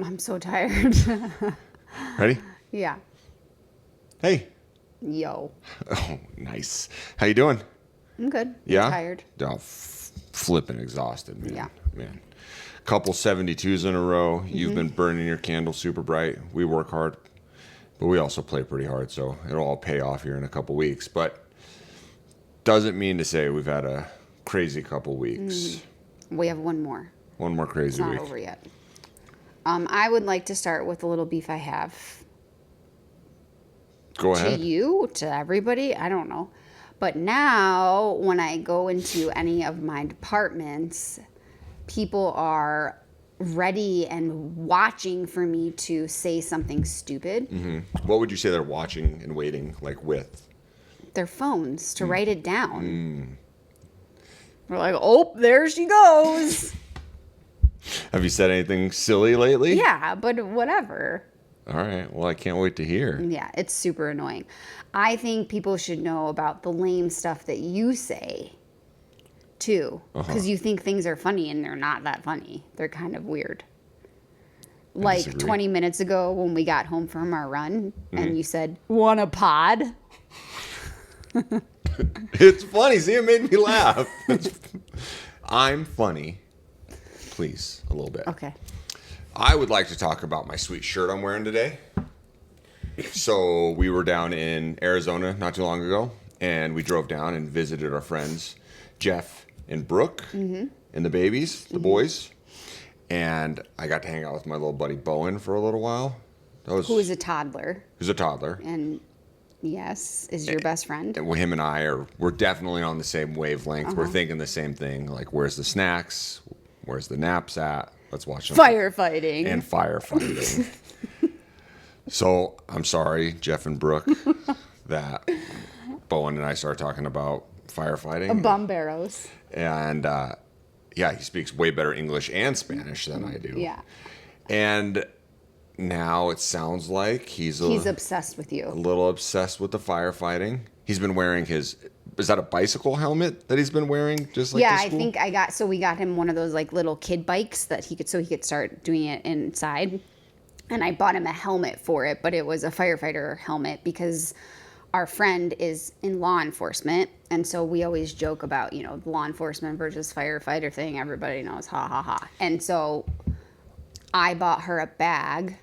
I'm so tired. Ready? Yeah. Hey. Yo. Oh, nice. How you doing? I'm good. Yeah? I'm tired. Oh, flipping exhausted, man. Yeah. Man. Couple 72s in a row. You've been burning your candle super bright. We work hard, but we also play pretty hard, so it'll all pay off here in a couple weeks. But doesn't mean to say we've had a crazy couple weeks. We have one more. One more It's crazy not week. over yet. I would like to start with a little beef I have. Go To ahead. you, to everybody, I don't know. But now, when I go into any of my departments, people are ready and watching for me to say something stupid. What would you say they're watching and waiting, like, with? Their phones to write it down. We're like, oh, there she goes. Have you said anything silly lately? Yeah, but whatever. All right. Well, I can't wait to hear. Yeah, it's super annoying. I think people should know about the lame stuff that you say, too. Because you think things are funny and they're not that funny. They're kind of weird. Like disagree. 20 minutes ago when we got home from our run and you said, want a pod? It's funny. See, it made me laugh. I'm funny. Please, a little bit. Okay. I would like to talk about my sweet shirt I'm wearing today. So we were down in Arizona not too long ago, and we drove down and visited our friends, Jeff and Brooke, and the babies, the boys. And I got to hang out with my little buddy Bowen for a little while. Who is a toddler Who's a toddler. and, yes, is your best friend. And him and we're definitely on the same wavelength. We're thinking the same thing. Like, where's the snacks? Where's the naps at? Let's watch them. Firefighting. And firefighting. So I'm sorry, Jeff and Brooke, that Bowen and I started talking about firefighting. Bomberos. And yeah, he speaks way better English and Spanish than I do. Yeah. And now it sounds like he's obsessed with a you. little obsessed with the firefighting. He's been wearing is that a bicycle helmet that he's been wearing just like Yeah, to I school? think we got him one of those like little kid bikes that he could start doing it inside. And I bought him a helmet for it, but it was a firefighter helmet because our friend is in law enforcement. And so we always joke about, the law enforcement versus firefighter thing. Everybody knows, ha, ha, ha. And so I bought her a bag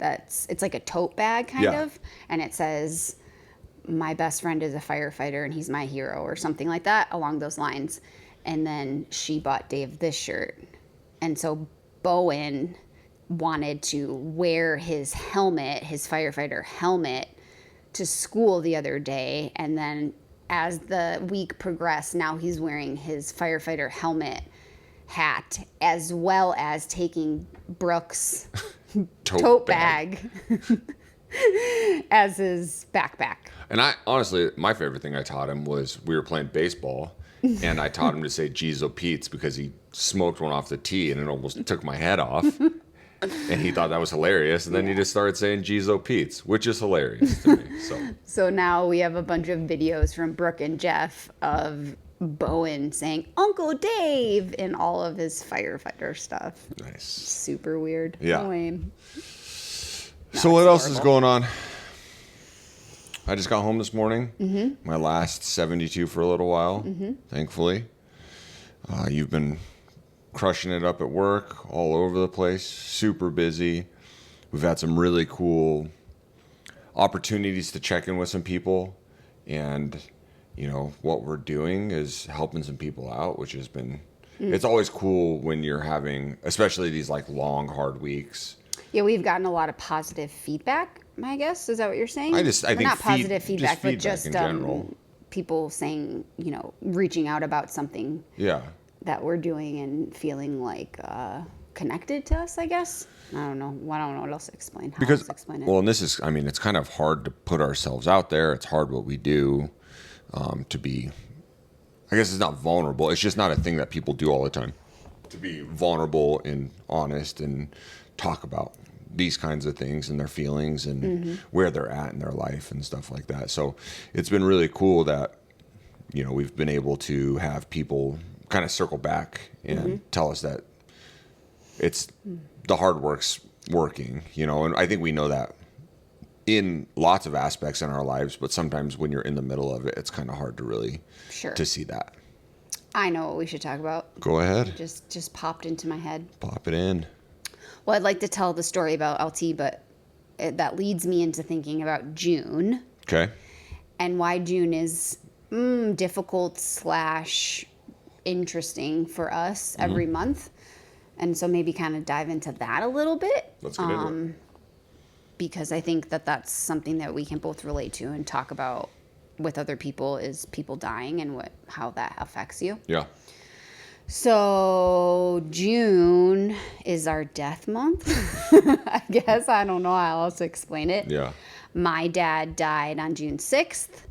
it's like a tote bag kind of. And it says, my best friend is a firefighter and he's my hero or something like that along those lines. And then she bought Dave this shirt. And so Bowen wanted to wear his firefighter helmet to school the other day. And then as the week progressed, now he's wearing his firefighter helmet hat as well as taking Brooke's tote bag as his backpack. And honestly, my favorite thing I taught him was we were playing baseball, and I taught him to say "Jeez Pete's" because he smoked one off the tee and it almost took my head off. And he thought that was hilarious, and then he just started saying "Jeez Pete's," which is hilarious to me. So now we have a bunch of videos from Brooke and Jeff of Bowen saying Uncle Dave in all of his firefighter stuff. Nice. Super weird. Yeah. Lame. So what else is horrible. going on? I just got home this morning. My last 72 for a little while, thankfully. You've been crushing it up at work, all over the place, super busy. We've had some really cool opportunities to check in with some people. And, what we're doing is helping some people out, which has been, it's always cool when you're having, especially these like long, hard weeks. Yeah, we've gotten a lot of positive feedback, I guess. Is that what you're saying? I think not positive feedback, but in just general. people saying, reaching out about something Yeah. that we're doing and feeling like connected to us, I guess. I don't know what else to explain. How else to explain it? Well, and this is, it's kind of hard to put ourselves out there. It's hard what we do to be, I guess it's not vulnerable. It's just not a thing that people do all the time. To be vulnerable and honest and talk about these kinds of things and their feelings and where they're at in their life and stuff like that. So it's been really cool that, we've been able to have people kind of circle back and tell us that it's the hard work's working, and I think we know that in lots of aspects in our lives, but sometimes when you're in the middle of it, it's kind of hard to really to see that. I know what we should talk about. Go ahead. It just popped into my head. Pop it in. Well, I'd like to tell the story about LT, but that leads me into thinking about June. Okay. And why June is difficult / interesting for us every month. And so maybe kind of dive into that a little bit. Let's get into it. Because I think that that's something that we can both relate to and talk about with other people, is people dying and how that affects you. Yeah. So June is our death month. I guess I don't know how else to explain it. Yeah. My dad died on June 6th.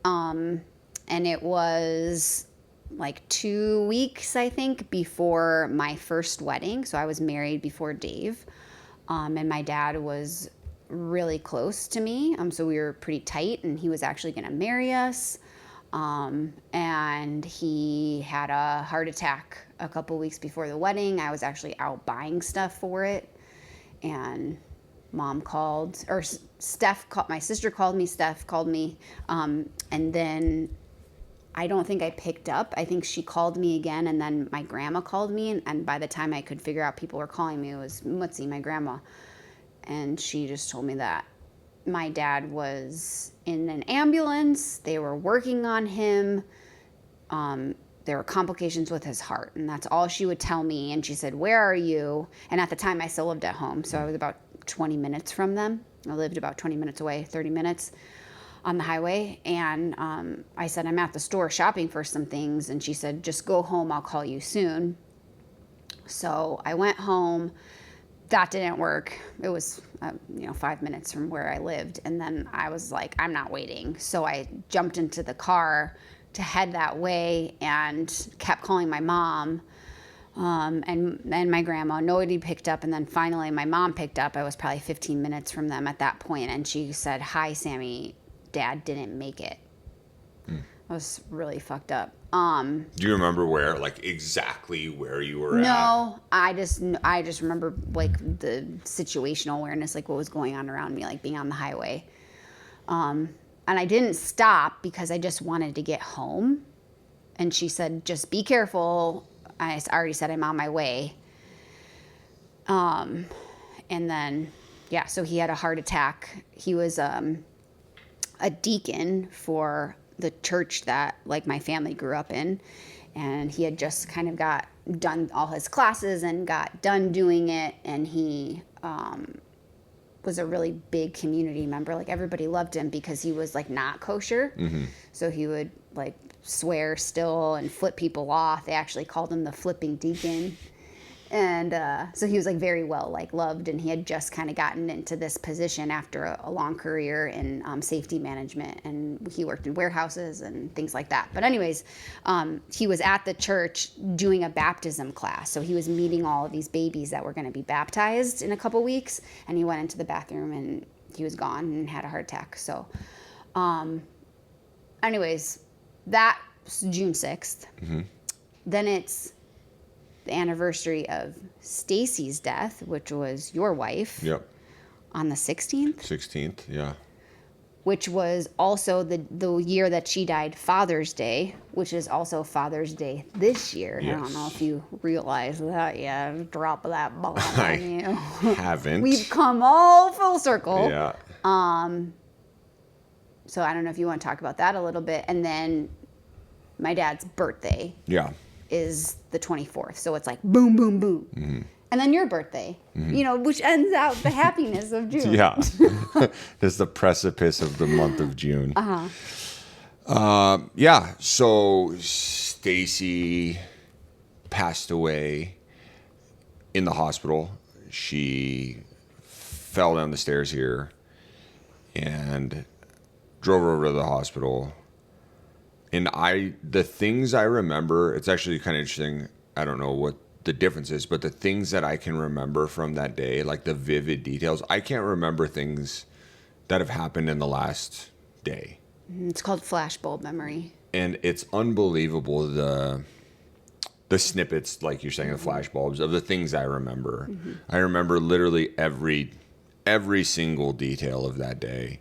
And it was like 2 weeks, I think, before my first wedding. So I was married before Dave. And my dad was really close to me. So we were pretty tight, and he was actually going to marry us. And he had a heart attack a couple weeks before the wedding. I was actually out buying stuff for it. And Mom called, or Steph called, my sister called me, Steph called me. And then I don't think I picked up. I think she called me again, and then my grandma called me. And by the time I could figure out people were calling me, it was Mutzi, my grandma. And she just told me that my dad was in an ambulance. They were working on him. There were complications with his heart, and that's all she would tell me. And she said, "Where are you?" And at the time, I still lived at home, so I was about 20 minutes from them. I lived about 20 minutes away, 30 minutes on the highway. And I said, "I'm at the store shopping for some things." And she said, "Just go home. I'll call you soon." So I went home. That didn't work. It was, 5 minutes from where I lived. And then I was like, I'm not waiting. So I jumped into the car to head that way and kept calling my mom and my grandma. Nobody picked up. And then finally my mom picked up. I was probably 15 minutes from them at that point. And she said, "Hi, Sammy, Dad didn't make it." I was really fucked up. Do you remember where, like exactly where you were at? No, I just remember like the situational awareness, like what was going on around me, like being on the highway. And I didn't stop because I just wanted to get home. And she said, "Just be careful." I already said I'm on my way. And then, so he had a heart attack. He was a deacon for the church that like my family grew up in, and he had just kind of got done all his classes and got done doing it, and he was a really big community member. Like everybody loved him because he was like not kosher. So he would like swear still and flip people off. They actually called him the flipping deacon. And so he was like very well like loved, and he had just kind of gotten into this position after a long career in safety management, and he worked in warehouses and things like that. But anyways, he was at the church doing a baptism class, so he was meeting all of these babies that were going to be baptized in a couple weeks, and he went into the bathroom and he was gone and had a heart attack. So anyways, that's June 6th. Then it's the anniversary of Stacy's death, which was your wife. Yep. On the 16th. 16th, yeah. Which was also the year that she died, Father's Day, which is also Father's Day this year. Yes. I don't know if you realize that yet. Drop of that bomb on you. Haven't. We've come all full circle. Yeah. So I don't know if you want to talk about that a little bit. And then my dad's birthday. Yeah. Is the 24th. So it's like boom, boom, boom. And then your birthday, which ends out the happiness of June. Yeah. It's the precipice of the month of June. Yeah. So Stacy passed away in the hospital. She fell down the stairs here and drove her over to the hospital. And the things I remember, it's actually kind of interesting. I don't know what the difference is, but the things that I can remember from that day, like the vivid details, I can't remember things that have happened in the last day. It's called flashbulb memory. And it's unbelievable the snippets, like you're saying, the flashbulbs of the things I remember. I remember literally every single detail of that day.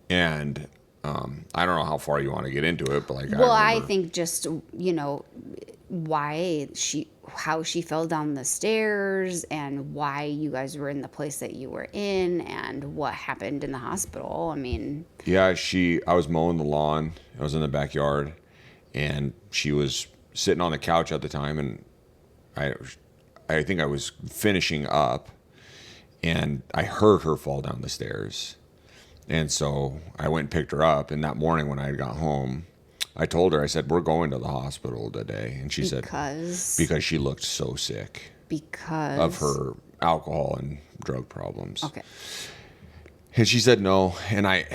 And I don't know how far you want to get into it, but like, well, I I remember, think just, you know, how she fell down the stairs and why you guys were in the place that you were in and what happened in the hospital. I mean, yeah, I was mowing the lawn. I was in the backyard, and she was sitting on the couch at the time, and I think I was finishing up, and I heard her fall down the stairs. And so I went and picked her up, and that morning when I got home, I told her, I said, we're going to the hospital today. And she said, because she looked so sick. Because of her alcohol and drug problems. Okay. And she said no, and I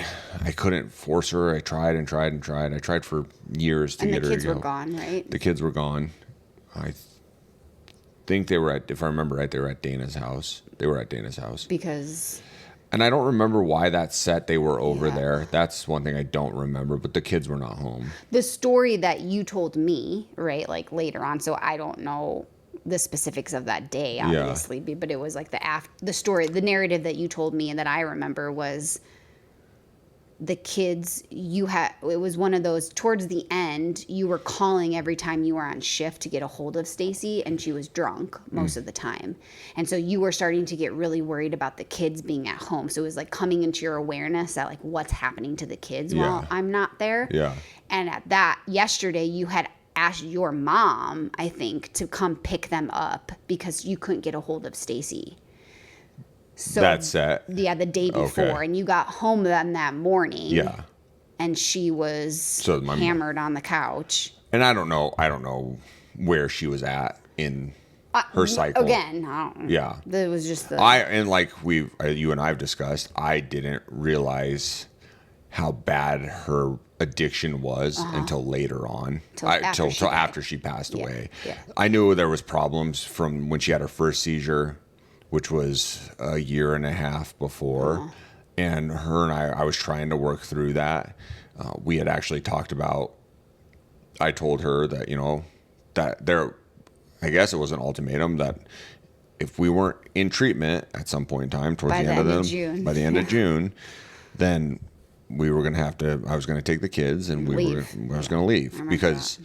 couldn't force her. I tried and tried and tried. I tried for years to get her to go. And the kids were gone, right? The kids were gone. I think they were at, if I remember right, they were at Dana's house. They were at Dana's house. Because... And I don't remember why that set they were over Yeah. there. That's one thing I don't remember, but the kids were not home. The story that you told me, right, like later on, so I don't know the specifics of that day, obviously, but it was like the story, the narrative that you told me and that I remember was the kids, it was one of those, towards the end, you were calling every time you were on shift to get a hold of Stacy, and she was drunk most of the time. And so you were starting to get really worried about the kids being at home. So it was like coming into your awareness that like what's happening to the kids while I'm not there. Yeah. And at that, yesterday, you had asked your mom, I think, to come pick them up because you couldn't get a hold of Stacy. So That's set. Yeah, the day before. Okay. And you got home then that morning. Yeah. And she was my hammered on the couch. And I don't know where she was at in her cycle. Again, I don't know. Yeah. It was just the... you and I have discussed, I didn't realize how bad her addiction was until later on. Till after she passed away. Yeah. I knew there was problems from when she had her first seizure, which was a year and a half before. And her and I was trying to work through that. We had actually talked about, I told her that, I guess it was an ultimatum that if we weren't in treatment at some point in time towards by the end of June, then we were going to I was going to take the kids and I was going to leave because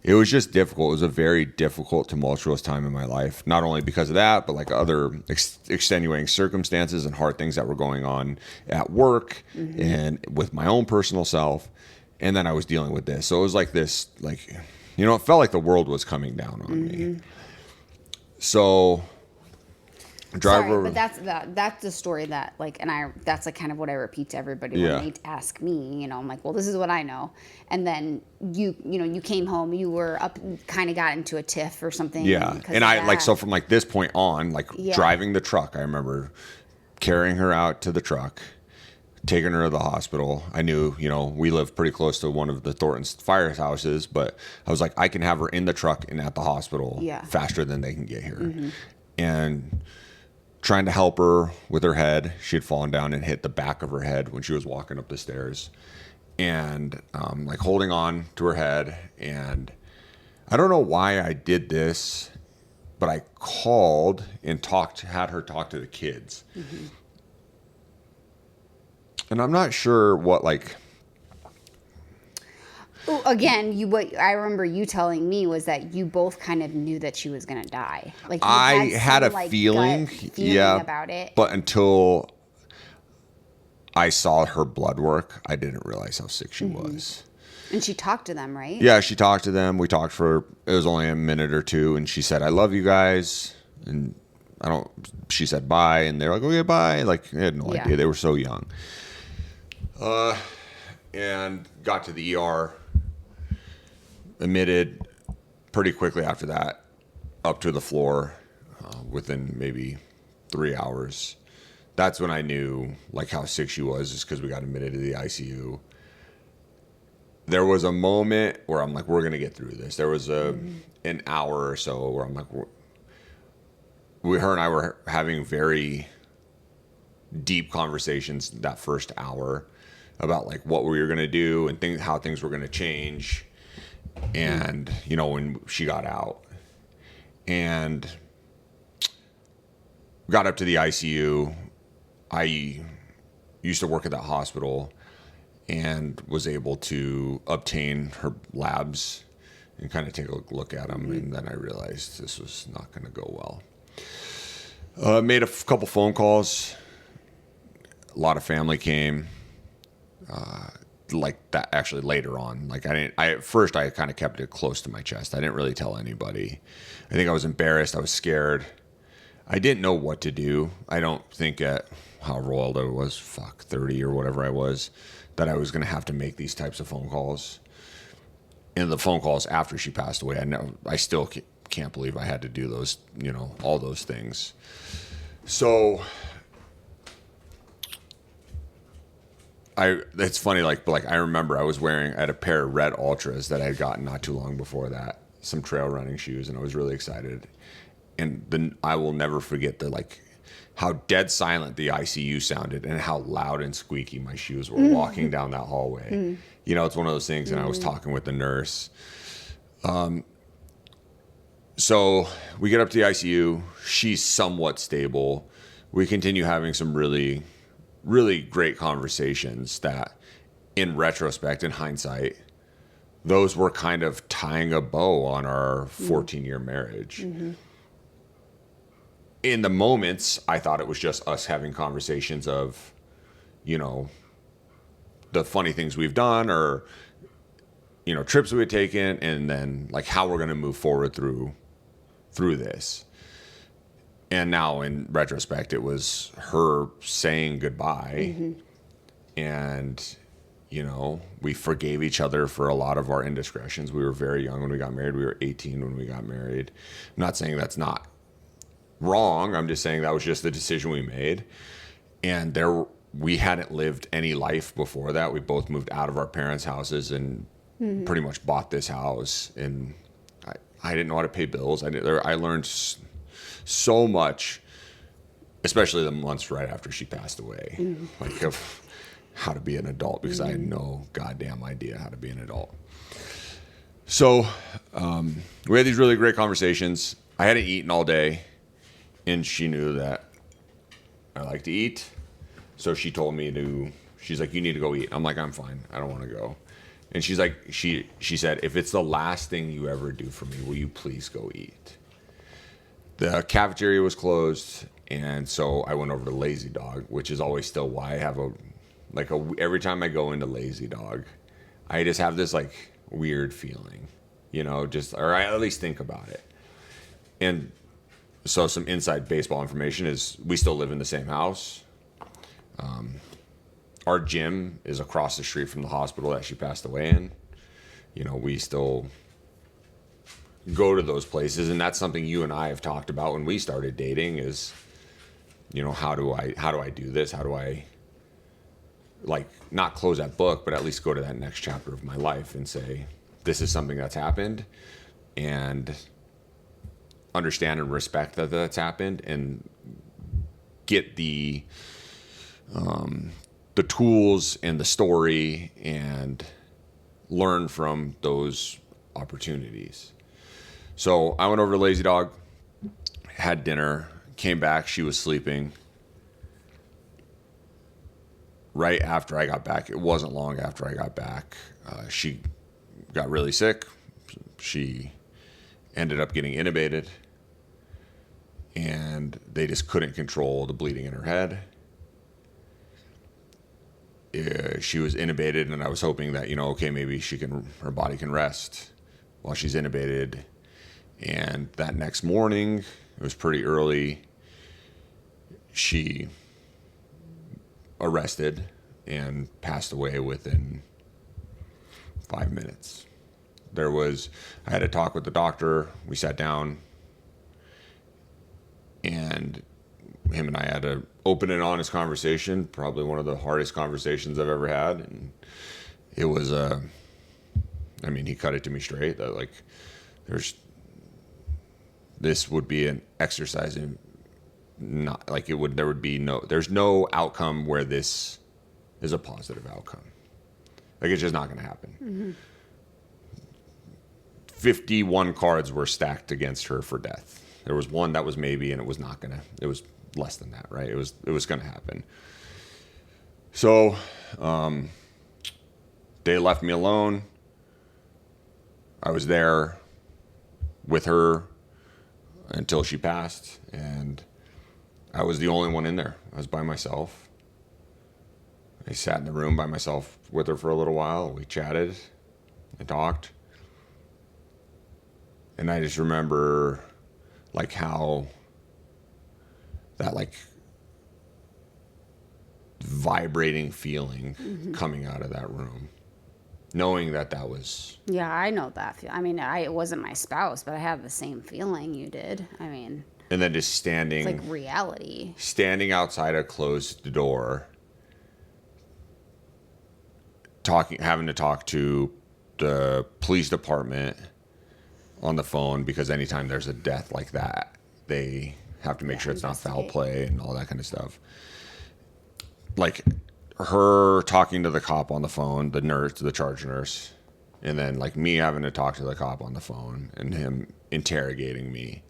it was just difficult. It was a very difficult, tumultuous time in my life, not only because of that, but like other extenuating circumstances and hard things that were going on at work and with my own personal self. And then I was dealing with this. So it was like this, it felt like the world was coming down on me. So but that's the story that that's like kind of what I repeat to everybody when they ask me, I'm like, well, this is what I know. And then you came home, you were up, kind of got into a tiff or something. Yeah. And so from like this point on, driving the truck, I remember carrying her out to the truck, taking her to the hospital. I knew, we live pretty close to one of the Thornton's firehouses, but I was like, I can have her in the truck and at the hospital faster than they can get here. And trying to help her with her head. She had fallen down and hit the back of her head when she was walking up the stairs. And holding on to her head. And I don't know why I did this, but I called and had her talk to the kids. And I'm not sure what again, what I remember you telling me was that you both kind of knew that she was going to die. I had a feeling about it. But until I saw her blood work, I didn't realize how sick she was. And she talked to them, right? Yeah, she talked to them. We talked it was only a minute or two, and she said, I love you guys. And she said bye, and they were like, okay, bye. They had no idea. They were so young. And got to the ER, admitted pretty quickly after that, up to the floor within maybe 3 hours. That's when I knew how sick she was, just because we got admitted to the ICU. There was a moment where I'm like, we're going to get through this. There was an hour or so where I'm like, her and I were having very deep conversations that first hour about what we were going to do and how things were going to change. And, when she got out, and got up to the ICU. I used to work at that hospital and was able to obtain her labs and kind of take a look at them. And then I realized this was not going to go well. Made a couple phone calls. A lot of family came. Like that actually later on. Like at first I kind of kept it close to my chest. I didn't really tell anybody. I think I was embarrassed. I was scared. I didn't know what to do. I don't think at however old I was, 30 or whatever I was, that I was going to have to make these types of phone calls. And the phone calls after she passed away, I still can't believe I had to do those, all those things. So it's funny, like I remember I had a pair of red Ultras that I had gotten not too long before that, some trail running shoes, and I was really excited. And then I will never forget how dead silent the ICU sounded and how loud and squeaky my shoes were walking down that hallway. It's one of those things, and I was talking with the nurse. So we get up to the ICU. She's somewhat stable. We continue having some really, really great conversations that, in retrospect, in hindsight, those were kind of tying a bow on our 14-year marriage. In the moments, I thought it was just us having conversations of, the funny things we've done or, trips we had taken, and then how we're going to move forward through this. And now in retrospect, it was her saying goodbye. And, we forgave each other for a lot of our indiscretions. We were very young when we got married. We were 18 when we got married. I'm not saying that's not wrong. I'm just saying that was just the decision we made. And we hadn't lived any life before that. We both moved out of our parents' houses and pretty much bought this house. And I didn't know how to pay bills. I learned so much, especially the months right after she passed away, of how to be an adult, because I had no goddamn idea how to be an adult. So we had these really great conversations. I hadn't eaten all day, and she knew that I like to eat. So she told me she's like, you need to go eat. I'm like, I'm fine. I don't want to go. And she's like, she said, if it's the last thing you ever do for me, will you please go eat? The cafeteria was closed, and so I went over to Lazy Dog, which is always still why I have every time I go into Lazy Dog, I just have this weird feeling, or I at least think about it. And so some inside baseball information is we still live in the same house. Our gym is across the street from the hospital that she passed away in. We still go to those places, and that's something you and I have talked about when we started dating is, how do I do this? How do I not close that book, but at least go to that next chapter of my life and say, this is something that's happened, and understand and respect that that's happened, and get the tools and the story and learn from those opportunities. So I went over to Lazy Dog, had dinner, came back. She was sleeping. Right after I got back, it wasn't long after I got back, she got really sick. She ended up getting intubated, and they just couldn't control the bleeding in her head. She was intubated, and I was hoping that, maybe her body can rest while she's intubated. And that next morning, it was pretty early, she arrested and passed away within 5 minutes. I had a talk with the doctor. We sat down, and him and I had an open and honest conversation, probably one of the hardest conversations I've ever had. And it was, he cut it to me straight that this would be an exercise in there's no outcome where this is a positive outcome. It's just not going to happen. 51 cards were stacked against her for death. There was one that was maybe, and it was less than that, right? It was going to happen. So, they left me alone. I was there with her until she passed, and I was the only one in there. I was by myself. I sat in the room by myself with her for a little while. We chatted and talked. And I just remember like how that like vibrating feeling coming out of that room. Knowing that was... Yeah, I know that. I mean, it wasn't my spouse, but I have the same feeling you did. I mean... And then just standing... It's like reality. Standing outside a closed door, having to talk to the police department on the phone, because anytime there's a death like that, they have to make sure it's not foul play and all that kind of stuff. Like... her talking to the cop on the phone, the nurse, the charge nurse, and then like me having to talk to the cop on the phone and him interrogating me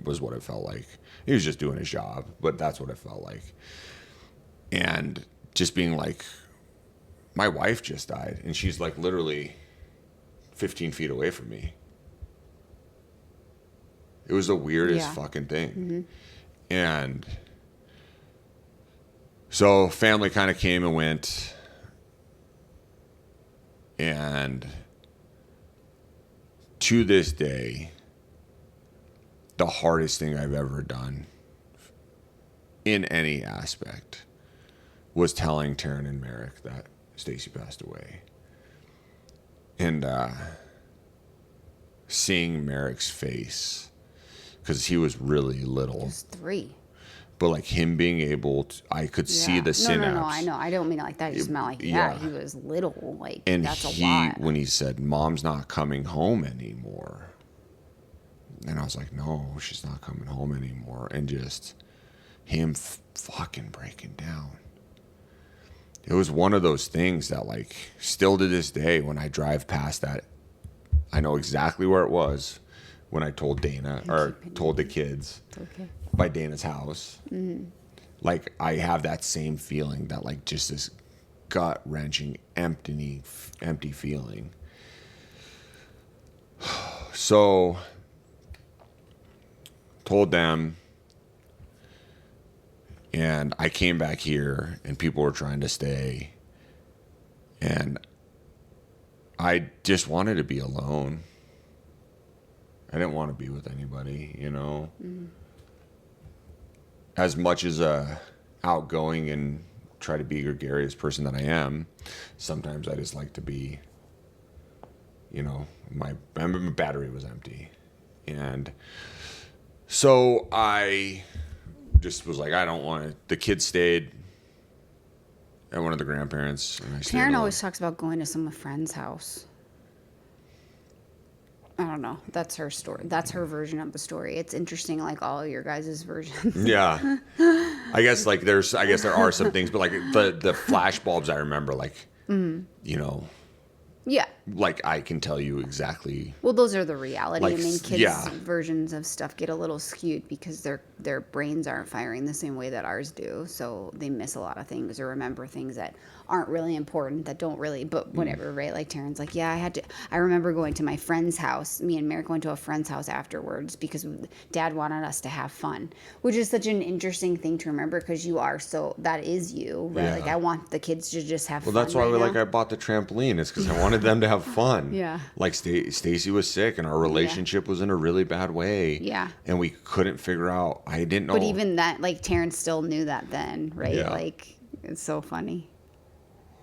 was what it felt like. He was just doing his job, but that's what it felt like. And just being like, my wife just died, and she's like literally 15 feet away from me. It was the weirdest fucking thing. Mm-hmm. And so family kind of came and went, and to this day, the hardest thing I've ever done in any aspect was telling Taryn and Merrick that Stacy passed away. And seeing Merrick's face, because he was really little. He was 3. But like him being able to, I could see the synapse. No, I know. I don't mean it like that. He just meant like, he was little. Like, and that's a lot. When he said, Mom's not coming home anymore. And I was like, no, she's not coming home anymore. And just him fucking breaking down. It was one of those things that like, still to this day, when I drive past that, I know exactly where it was when I told Dana, or told the kids. Okay. By Dana's house. Mm-hmm. Like I have that same feeling, that like just this gut wrenching empty feeling. So told them, and I came back here and people were trying to stay, and I just wanted to be alone. I didn't want to be with anybody, you know. Mm-hmm. As much as a outgoing and try to be a gregarious person that I am, sometimes I just like to be, you know, my battery was empty. And so I just was like, I don't want to. The kids stayed at one of the grandparents. And Taryn always talks about going to some friend's house. I don't know. That's her story. That's her version of the story. It's interesting, like all your guys' versions. Yeah. I guess there are some things, but like the flash bulbs I remember, like, you know. Yeah. Like I can tell you exactly. Well, those are the reality. Like, I mean, kids' versions of stuff get a little skewed because their brains aren't firing the same way that ours do. So they miss a lot of things or remember things that aren't really important, that don't really, but whatever, right? Like Taryn's like, yeah, I remember going to my friend's house, me and Merrick went to a friend's house afterwards because Dad wanted us to have fun, which is such an interesting thing to remember because that is you, right? Yeah. Like I want the kids to just have fun. Well, that's why I bought the trampoline, is because I wanted them to have fun. Yeah. Like Stacy was sick and our relationship was in a really bad way. Yeah. And we couldn't figure out, I didn't know. But even that, like Taryn still knew that then, right? Yeah. Like it's so funny.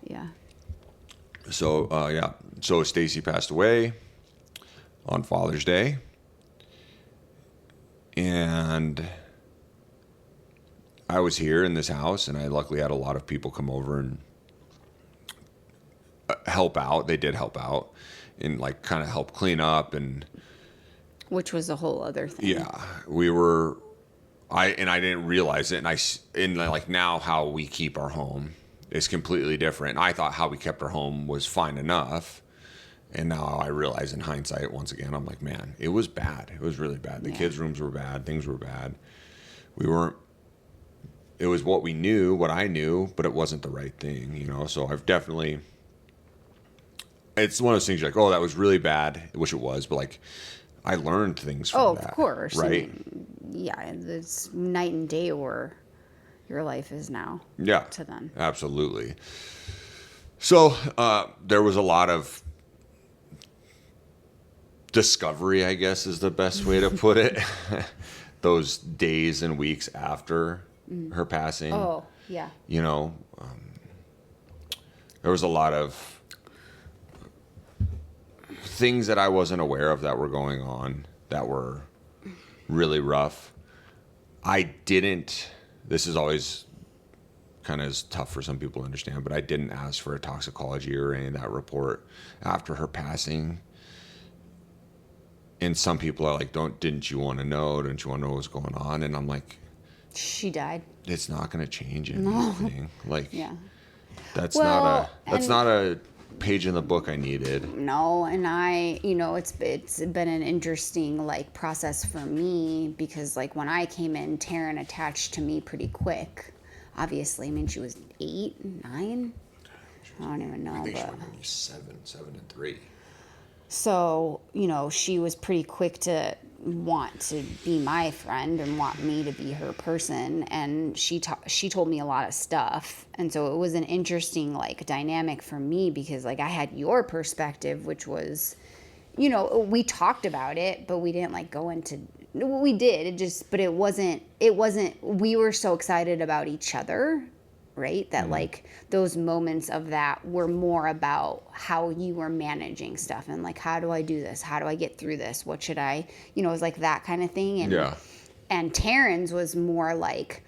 Yeah. So, So Stacy passed away on Father's Day. And I was here in this house, and I luckily had a lot of people come over and help out. They did help out and like kind of help clean up, and which was a whole other thing. Yeah. I didn't realize it. And like now how we keep our home is completely different. I thought how we kept our home was fine enough. And now I realize in hindsight, once again, I'm like, man, it was bad. It was really bad. The kids' rooms were bad. Things were bad. It was what we knew, what I knew, but it wasn't the right thing, you know? So I've definitely, it's one of those things you're like, oh, that was really bad, which it was, but like, I learned things from that. Of course. Right? Yeah, it's night and day where your life is now. Yeah. To them. Absolutely. So there was a lot of discovery, I guess is the best way to put it. Those days and weeks after her passing. Oh, yeah. You know, there was a lot of things that I wasn't aware of that were going on that were really rough. This is always kind of tough for some people to understand, but I didn't ask for a toxicology or any of that report after her passing. And some people are like, didn't you want to know? Didn't you want to know what's going on? And I'm like, she died. it's not going to change anything. Like, Yeah. that's Well, not a page in the book I needed. No, and it's been an interesting like process for me because like when I came in, Taryn attached to me pretty quick. Obviously, I mean she was 8, 9. I don't even know. I think but... she might be 7 and 3. So, she was pretty quick to want to be my friend and want me to be her person. And she told me a lot of stuff. And so it was an interesting, like, dynamic for me because, like, I had your perspective, which was, we talked about it, but we didn't, like, go into... We did. But it wasn't... We were so excited about each other, right? That like those moments of that were more about how you were managing stuff and like, how do I do this? How do I get through this? What should I, it was like that kind of thing. And Taryn's was more like,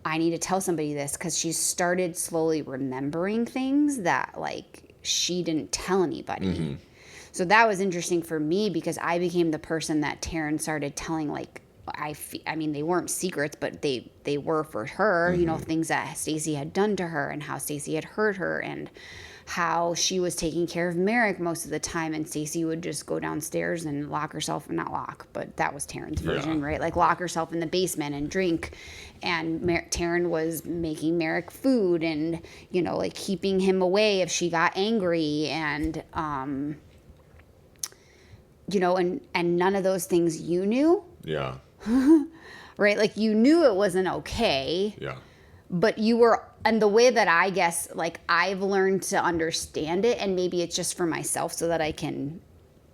I need to tell somebody this because she started slowly remembering things that like she didn't tell anybody. Mm-hmm. So that was interesting for me because I became the person that Taryn started telling like, I mean, they weren't secrets, but they were for her, things that Stacy had done to her and how Stacy had hurt her and how she was taking care of Merrick most of the time. And Stacy would just go downstairs and lock herself, not lock, but that was Taryn's version, right? Like lock herself in the basement and drink. And Taryn was making Merrick food and, like keeping him away if she got angry and, and none of those things you knew. Yeah. Right? Like you knew it wasn't okay. Yeah. But you were, and the way that I guess, like I've learned to understand it, and maybe it's just for myself so that I can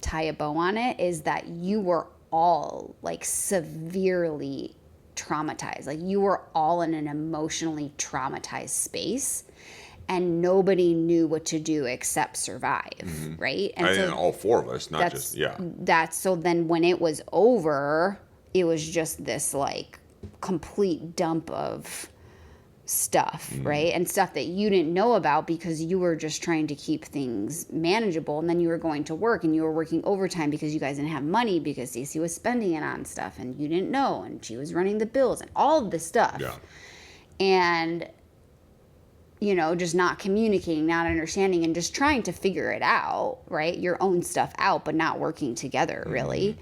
tie a bow on it, is that you were all like severely traumatized. Like you were all in an emotionally traumatized space. And nobody knew what to do except survive, right? And all four of us, not just, That's so then when it was over, it was just this like complete dump of stuff, right? And stuff that you didn't know about because you were just trying to keep things manageable. And then you were going to work and you were working overtime because you guys didn't have money because Stacey was spending it on stuff and you didn't know. And she was running the bills and all of this stuff. Yeah. And, just not communicating, not understanding, and just trying to figure it out, right? Your own stuff out, but not working together, really.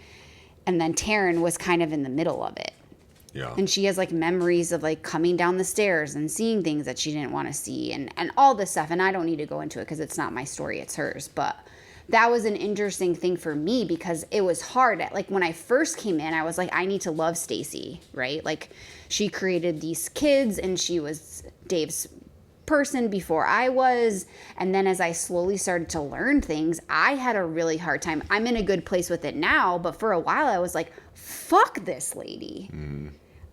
And then Taryn was kind of in the middle of it. Yeah. And she has, like, memories of, like, coming down the stairs and seeing things that she didn't want to see and all this stuff. And I don't need to go into it because it's not my story, it's hers. But that was an interesting thing for me because it was hard. Like, when I first came in, I was like, I need to love Stacy, right? Like, she created these kids and she was Dave's person before I was, and then as I slowly started to learn things, I had a really hard time. I'm in a good place with it now, but for a while I was like, fuck this lady.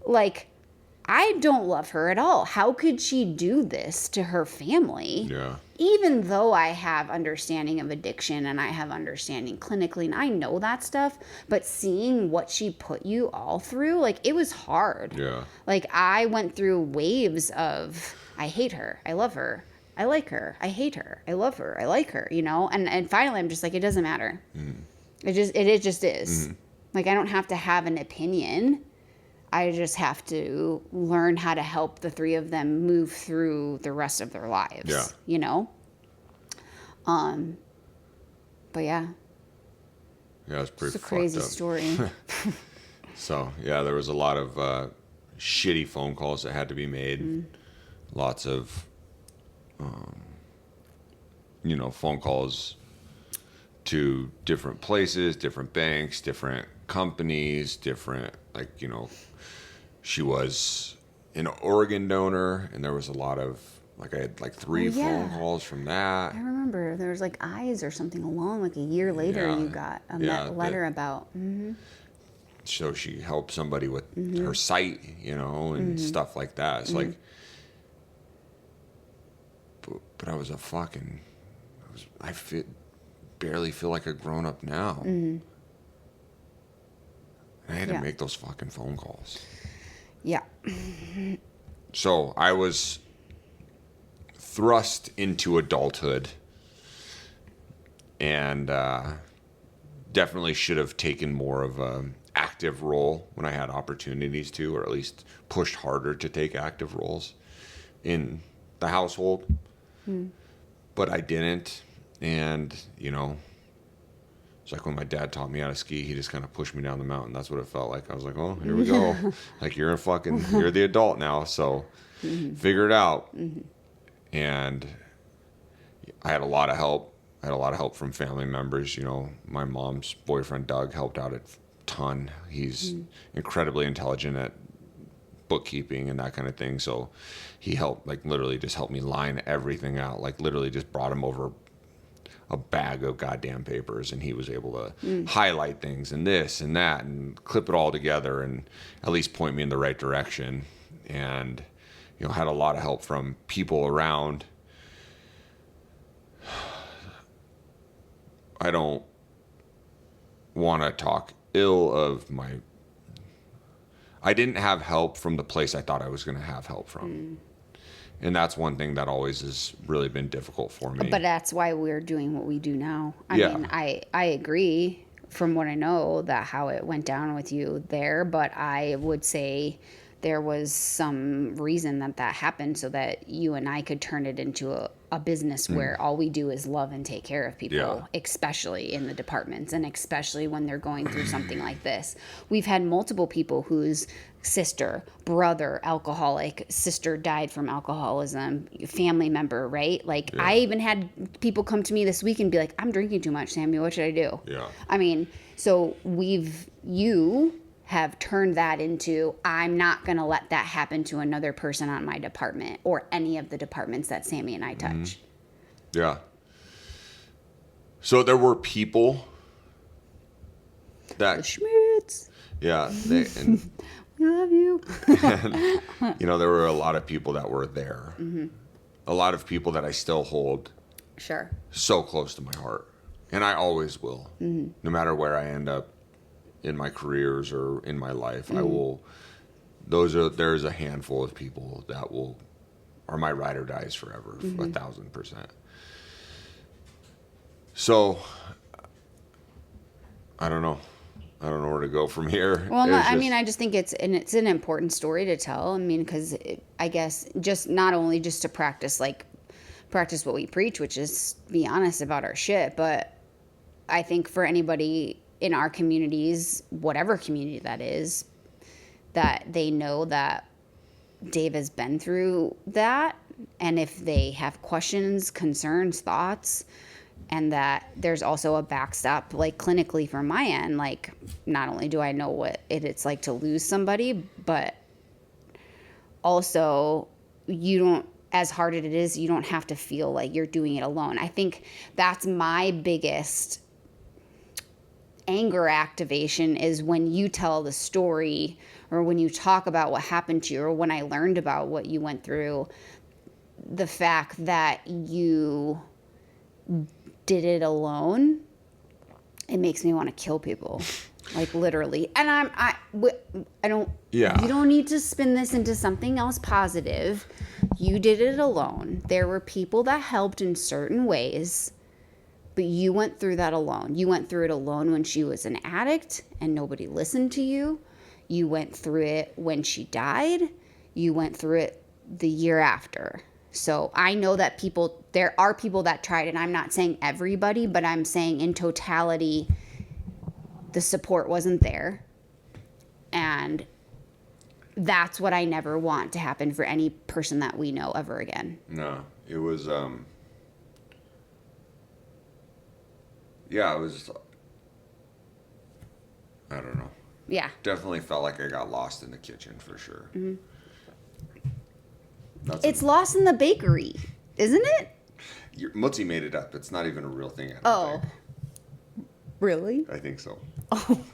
Like, I don't love her at all. How could she do this to her family? Yeah. Even though I have understanding of addiction and I have understanding clinically and I know that stuff, but seeing what she put you all through, like, it was hard. Yeah. Like, I went through waves of, I hate her, I love her, I like her, I hate her, I love her, I like her, and finally I'm just like, it doesn't matter. It just is. Like, I don't have to have an opinion. I just have to learn how to help the three of them move through the rest of their lives. Yeah. But yeah, Yeah, it's pretty it's a crazy fucked up. story. So, yeah, there was a lot of shitty phone calls that had to be made. Lots of, phone calls to different places, different banks, different companies, different, she was an organ donor, and there was a lot of, I had like 3 phone calls from that. I remember there was like eyes or something along, like a year later you got a letter about. So she helped somebody with her sight, and stuff like that. It's like, but I was barely feel like a grown up now. And I had to make those fucking phone calls. Yeah. So I was thrust into adulthood, and definitely should have taken more of an active role when I had opportunities to, or at least pushed harder to take active roles in the household. But I didn't, and it's like when my dad taught me how to ski, he just kind of pushed me down the mountain. That's what it felt like. I was like, oh, here we go. Like, you're the adult now, so figure it out. And I had a lot of help. I had a lot of help from family members. My mom's boyfriend, Doug, helped out a ton. He's incredibly intelligent at bookkeeping and that kind of thing. So he helped, literally just helped me line everything out. Literally just brought him over a bag of goddamn papers, and he was able to highlight things and this and that and clip it all together and at least point me in the right direction. And had a lot of help from people around. I don't want to talk ill of I didn't have help from the place I thought I was going to have help from. And that's one thing that always has really been difficult for me. But that's why we're doing what we do now. I mean, I agree from what I know that how it went down with you there, but I would say there was some reason that happened so that you and I could turn it into a business where all we do is love and take care of people, especially in the departments, and especially when they're going through something like this. We've had multiple people whose sister, brother, alcoholic, sister died from alcoholism, family member, right? I even had people come to me this week and be like, I'm drinking too much, Sammy, what should I do? Yeah. I mean, so you have turned that into, I'm not going to let that happen to another person on my department or any of the departments that Sammy and I touch. Yeah. So there were people that... The Schmidts. Yeah. We love you. And, there were a lot of people that were there. A lot of people that I still hold so close to my heart. And I always will. No matter where I end up in my careers or in my life, I will. There's a handful of people that are my ride or dies forever, 1,000%. So I don't know where to go from here. Well, no, I just think it's an important story to tell. I mean, because I guess just not only just to practice what we preach, which is be honest about our shit, but I think for anybody in our communities, whatever community that is, that they know that Dave has been through that, and if they have questions, concerns, thoughts, and that there's also a backstop, clinically from my end, not only do I know what it's like to lose somebody, but also you don't, as hard as it is, you don't have to feel like you're doing it alone. I think that's my biggest anger activation, is when you tell the story or when you talk about what happened to you, or when I learned about what you went through, the fact that you did it alone, it makes me want to kill people, literally. And I don't. Yeah. You don't need to spin this into something else positive. You did it alone. There were people that helped in certain ways, but you went through that alone. You went through it alone when she was an addict and nobody listened to you. You went through it when she died. You went through it the year after. So I know that there are people that tried, and I'm not saying everybody, but I'm saying in totality, the support wasn't there. And that's what I never want to happen for any person that we know ever again. No, it was, it was, I don't know. Yeah. Definitely felt like I got lost in the kitchen for sure. Mm-hmm. It's lost in the bakery, isn't it? Mutzi made it up. It's not even a real thing. I don't think. Really? I think so. Oh.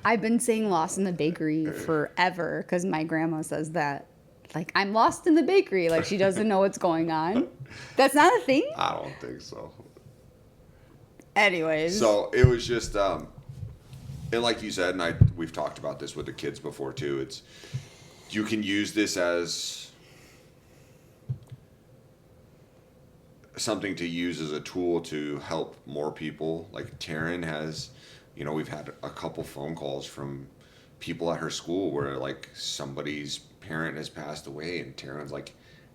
I've been saying lost in the bakery forever because my grandma says that. Like, I'm lost in the bakery. Like, she doesn't know what's going on. That's not a thing? I don't think so. Anyways. So, it was just, and like you said, and we've talked about this with the kids before, too. You can use this as something to use as a tool to help more people. Like, Taryn has... we've had a couple phone calls from people at her school where, like, somebody's parent has passed away and Taryn's, like,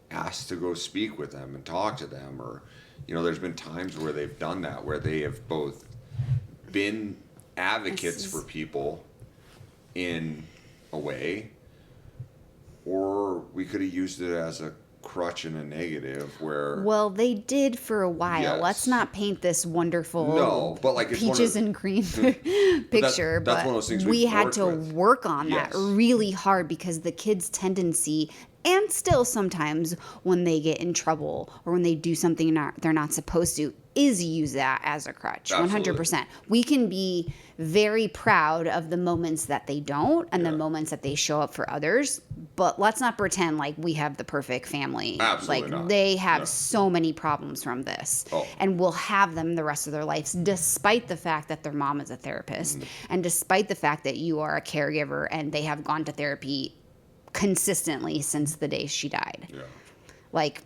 asked to go speak with them and talk to them. Or, there's been times where they've done that, where they have both been advocates for people in a way, or we could have used it as a crutch and a negative where... Well, they did for a while. Yes. Let's not paint this wonderful it's peaches and cream picture. That's one of those things we had to work on that really hard because the kids' tendency, and still sometimes when they get in trouble or when they do something they're not supposed to, is use that as a crutch. Absolutely. 100%. We can be very proud of the moments that they don't and the moments that they show up for others, but let's not pretend like we have the perfect family. Absolutely like not. They have so many problems from this and will have them the rest of their lives, despite the fact that their mom is a therapist and despite the fact that you are a caregiver and they have gone to therapy consistently since the day she died. Yeah. Like,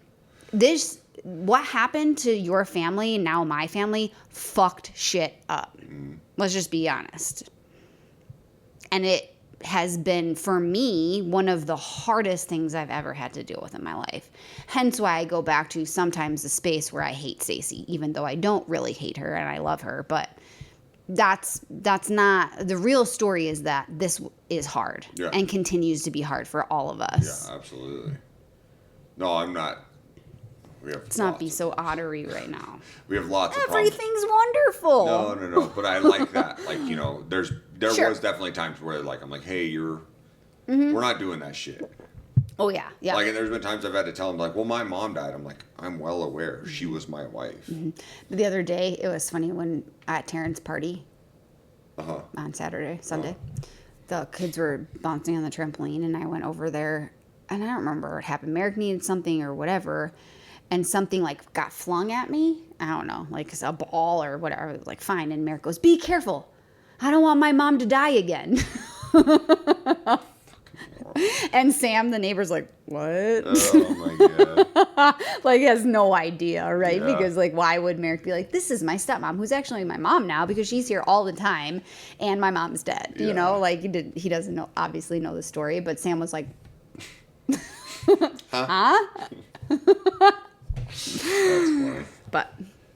what happened to your family, now my family, fucked shit up. Let's just be honest. And it has been, for me, one of the hardest things I've ever had to deal with in my life. Hence why I go back to sometimes the space where I hate Stacey, even though I don't really hate her and I love her. But that's not, the real story is that this is hard and continues to be hard for all of us. Yeah, absolutely. No, I'm not. Let's not be so ottery right now. We have lots of problems. Everything's wonderful. No. But I like that. Like, there was definitely times where, like, I'm like, hey, we're not doing that shit. Oh, yeah. Yeah. Like, and there's been times I've had to tell them, like, well, my mom died. I'm like, I'm well aware. She was my wife. The other day, it was funny when at Taryn's party on Sunday, the kids were bouncing on the trampoline, and I went over there, and I don't remember what happened. Merrick needed something or whatever, and something, like, got flung at me. I don't know, like a ball or whatever. I was like, fine. And Merrick goes, be careful. I don't want my mom to die again. And Sam, the neighbor's like, what? Oh, my God. Like, he has no idea, right? Yeah. Because, like, why would Merrick be like, this is my stepmom, who's actually my mom now because she's here all the time, and my mom's dead. Yeah. You know, like, he doesn't obviously know the story, but Sam was like, huh? That's funny. But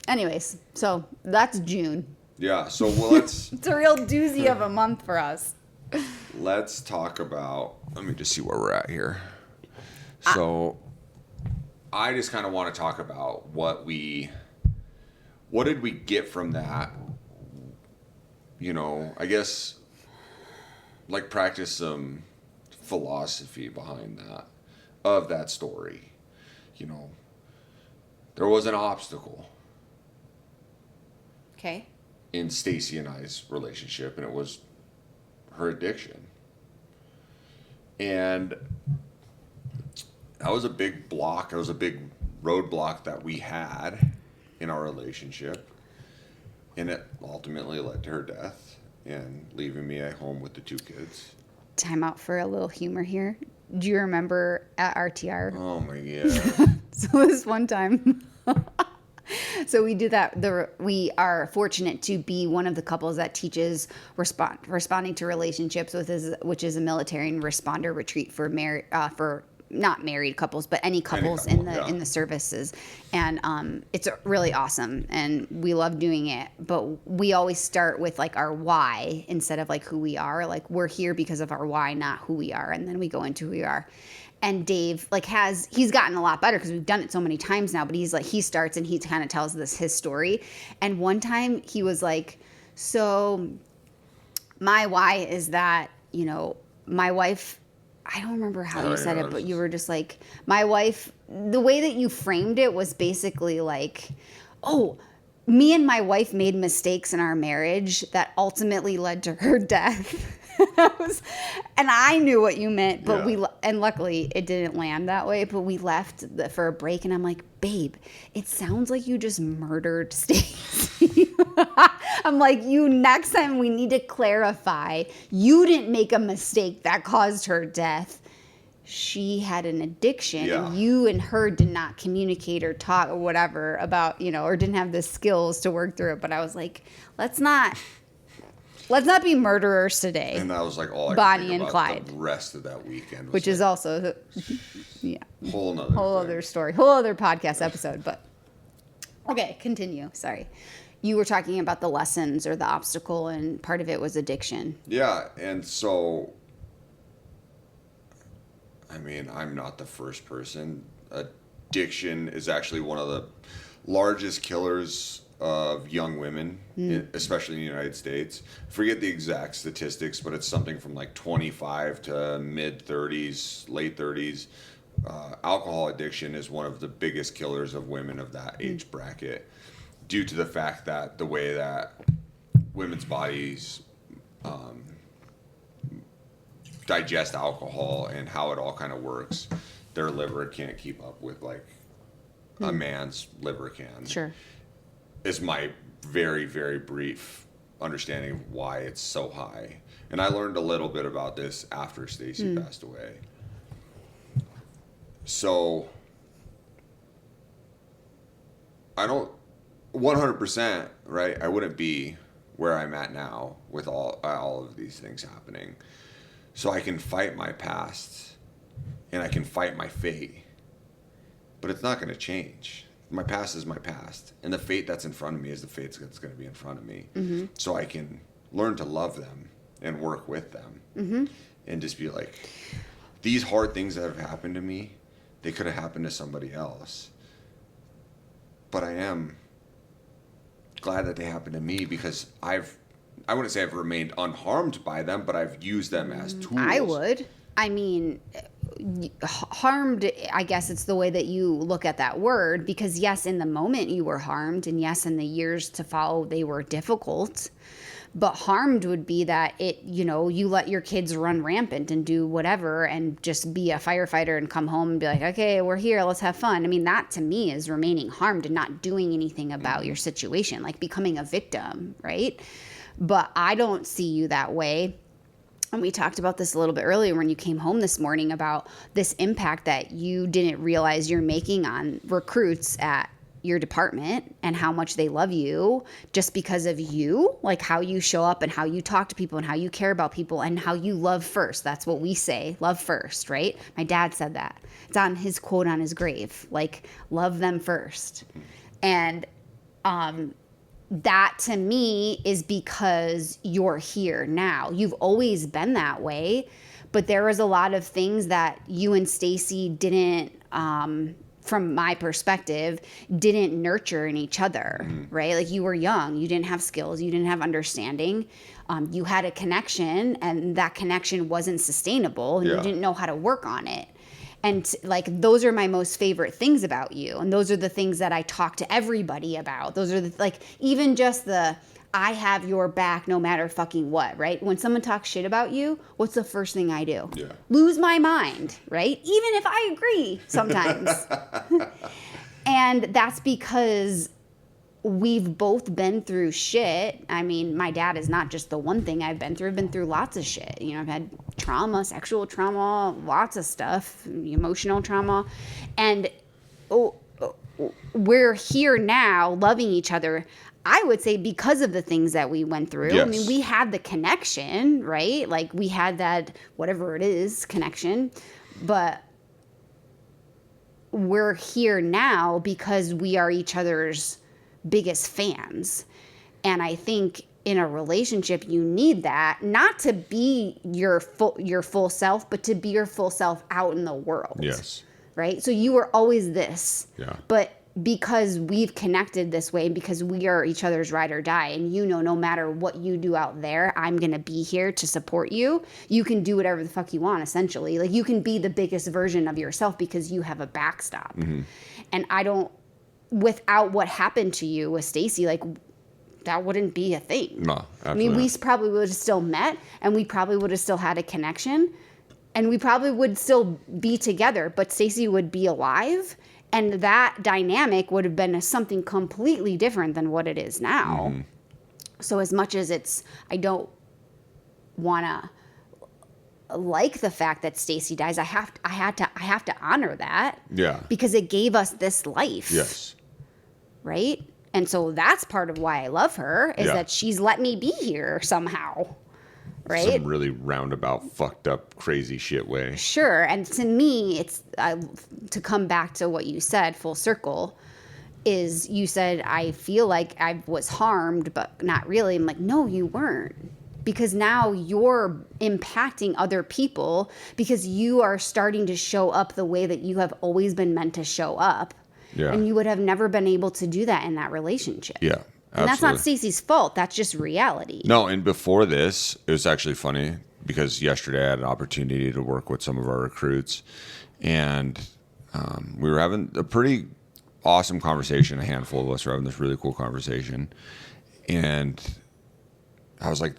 anyways, so that's June. Yeah, so let's... It's a real doozy of a month for us. Let's talk about... Let me just see where we're at here. So, I just kind of want to talk about what did we get from that? I guess, like, practice some philosophy behind that story. There was an obstacle. Okay. In Stacey and I's relationship, and it was her addiction. And that was a big block. It was a big roadblock that we had in our relationship. And it ultimately led to her death and leaving me at home with the 2 kids. Time out for a little humor here. Do you remember at RTR? Oh, my God. So this one time... So we do that. We are fortunate to be one of the couples that teaches responding to relationships which is a military and responder retreat for not married couples, but any couples in the services. And it's really awesome, and we love doing it. But we always start with like our why instead of like who we are. Like, we're here because of our why, not who we are, and then we go into who we are. And Dave he's gotten a lot better because we've done it so many times now, but he starts and he kind of tells his story. And one time he was like, so my why is that, my wife, I don't remember how you said it, but you were just like, my wife, the way that you framed it was basically like, oh, me and my wife made mistakes in our marriage that ultimately led to her death. And I knew what you meant, but and luckily it didn't land that way, but we left for a break, and I'm like, babe, it sounds like you just murdered Stacy. I'm like, next time we need to clarify, you didn't make a mistake that caused her death. She had an addiction, and you and her did not communicate or talk or whatever about, or didn't have the skills to work through it. But I was like, let's not be murderers today. And that was like all I Bonnie could think and about Clyde. The rest of that weekend. Which is also, whole other story, whole other podcast episode. But okay, continue. Sorry. You were talking about the lessons or the obstacle, and part of it was addiction. Yeah, and so, I mean, I'm not the first person. Addiction is actually one of the largest killers of young women, especially in the United States. Forget the exact statistics, but it's something from like 25 to mid 30s, late 30s. Alcohol addiction is one of the biggest killers of women of that age bracket, due to the fact that the way that women's bodies digest alcohol and how it all kind of works, their liver can't keep up with like a man's liver can. Sure. Is my very, very brief understanding of why it's so high. And I learned a little bit about this after Stacy passed away. So I don't 100%, right? I wouldn't be where I'm at now with all of these things happening. So I can fight my past and I can fight my fate, but it's not going to change. My past is my past, and the fate that's in front of me is the fate that's going to be in front of me. Mm-hmm. So I can learn to love them and work with them, and just be like, these hard things that have happened to me, they could have happened to somebody else. But I am glad that they happened to me, because I wouldn't say I've remained unharmed by them, but I've used them as tools. I would. I mean, harmed, I guess it's the way that you look at that word, because yes, in the moment you were harmed, and yes, in the years to follow they were difficult, but harmed would be that you let your kids run rampant and do whatever and just be a firefighter and come home and be like, okay, we're here, let's have fun. I mean, that to me is remaining harmed and not doing anything about your situation, like becoming a victim, right? But I don't see you that way. And we talked about this a little bit earlier when you came home this morning about this impact that you didn't realize you're making on recruits at your department and how much they love you just because of you, like how you show up and how you talk to people and how you care about people and how you love first. That's what we say, love first, right? My dad said that. It's on his quote on his grave, like, love them first. And that to me is because you're here now. You've always been that way, but there was a lot of things that you and Stacy didn't, from my perspective, didn't nurture in each other, right? Like, you were young, you didn't have skills, you didn't have understanding. You had a connection, and that connection wasn't sustainable, and you didn't know how to work on it. And like, those are my most favorite things about you. And those are the things that I talk to everybody about. Those are even just I have your back no matter fucking what, right? When someone talks shit about you, what's the first thing I do? Yeah. Lose my mind, right? Even if I agree sometimes. And that's because we've both been through shit. I mean, my dad is not just the one thing I've been through. I've been through lots of shit. I've had trauma, sexual trauma, lots of stuff, emotional trauma. And we're here now loving each other, I would say, because of the things that we went through. Yes. I mean, we had the connection, right? Like, we had that, whatever it is, connection. But we're here now because we are each other's biggest fans. And I think in a relationship, you need that, not to be your full self, but to be your full self out in the world. Yes. Right? So you were always this. Yeah. But because we've connected this way, because we are each other's ride or die, and no matter what you do out there, I'm going to be here to support you. You can do whatever the fuck you want, essentially. Like, you can be the biggest version of yourself because you have a backstop. Mm-hmm. And without what happened to you with Stacy, like, that wouldn't be a thing. No, absolutely. I mean, we probably would have still met, and we probably would have still had a connection, and we probably would still be together, but Stacy would be alive. And that dynamic would have been something completely different than what it is now. Mm-hmm. So as much as I don't want to like the fact that Stacy dies, I have to honor that. Yeah. Because it gave us this life. Yes. Right? And so that's part of why I love her, is that she's let me be here somehow. Right? Some really roundabout, fucked up, crazy shit way. Sure. And to me, it's to come back to what you said, full circle, is you said, I feel like I was harmed, but not really. I'm like, no, you weren't. Because now you're impacting other people because you are starting to show up the way that you have always been meant to show up. Yeah. And you would have never been able to do that in that relationship. Yeah. And that's not Stacey's fault. That's just reality. No, and before this, it was actually funny because yesterday I had an opportunity to work with some of our recruits, and we were having a pretty awesome conversation. A handful of us were having this really cool conversation, and I was like,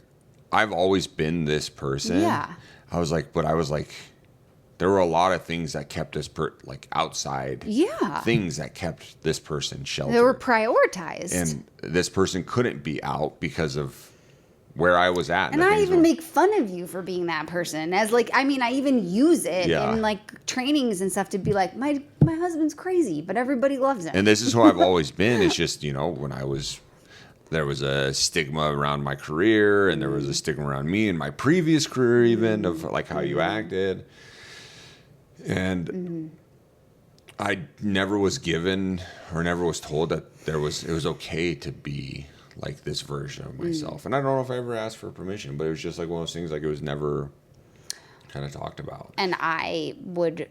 I've always been this person. Yeah. But there were a lot of things that kept us outside. Yeah. Things that kept this person sheltered. They were prioritized. And this person couldn't be out because of where I was at. And I even make fun of you for being that person. I even use it in trainings and stuff to be like, my husband's crazy, but everybody loves him. And this is who I've always been. It's just, when there was a stigma around my career, and there was a stigma around me in my previous career, even of how you acted. And I never was given or never was told that it was okay to be like this version of myself. And I don't know if I ever asked for permission, but it was just like one of those things, it was never kind of talked about. And I would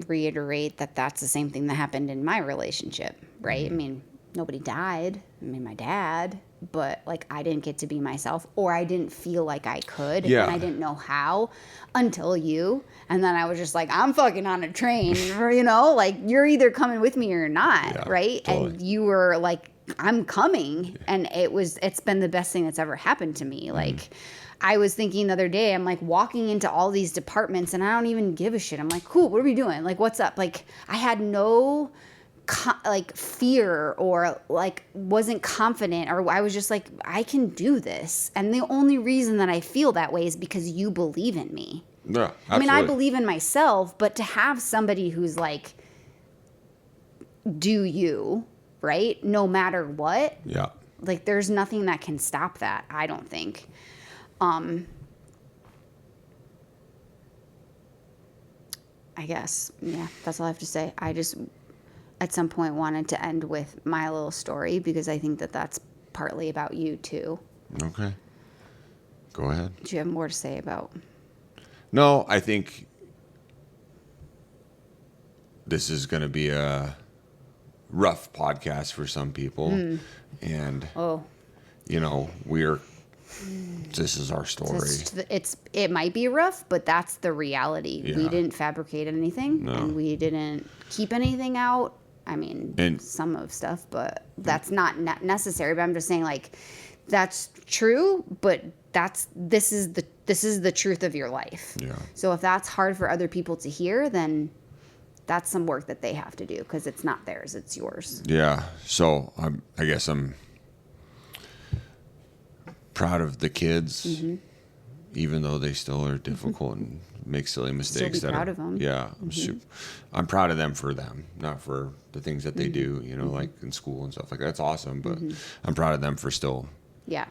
reiterate that that's the same thing that happened in my relationship, right? I mean, nobody died. I mean, my dad, but I didn't get to be myself, or I didn't feel like I could, and I didn't know how until you. And then I was just like, I'm fucking on a train, you're either coming with me or not, right? Totally. And you were like, I'm coming, and it's been the best thing that's ever happened to me. I was thinking the other day, I'm walking into all these departments, and I don't even give a shit. I'm like, cool, what are we doing? What's up? I had no fear or wasn't confident, or I was just like, I can do this. And the only reason that I feel that way is because you believe in me. Yeah, absolutely. I mean, I believe in myself, but to have somebody who's do you, right? No matter what. Yeah. There's nothing that can stop that, I don't think. I guess, that's all I have to say. I just, at some point, wanted to end with my little story because I think that that's partly about you too. Okay. Go ahead. Do you have more to say about? No, I think this is going to be a rough podcast for some people. And, this is our story. It might be rough, but that's the reality. Yeah. We didn't fabricate anything, and we didn't keep anything out. I mean, some of stuff, but that's not necessary. But I'm just saying, that's true, but this is the truth of your life. Yeah. So if that's hard for other people to hear, then that's some work that they have to do because it's not theirs, it's yours. Yeah. So I guess I'm proud of the kids, even though they still are difficult and make silly mistakes. Still be proud of them. Yeah. I'm proud of them for them, not for the things that they do, in school and stuff like that. That's awesome, but I'm proud of them for still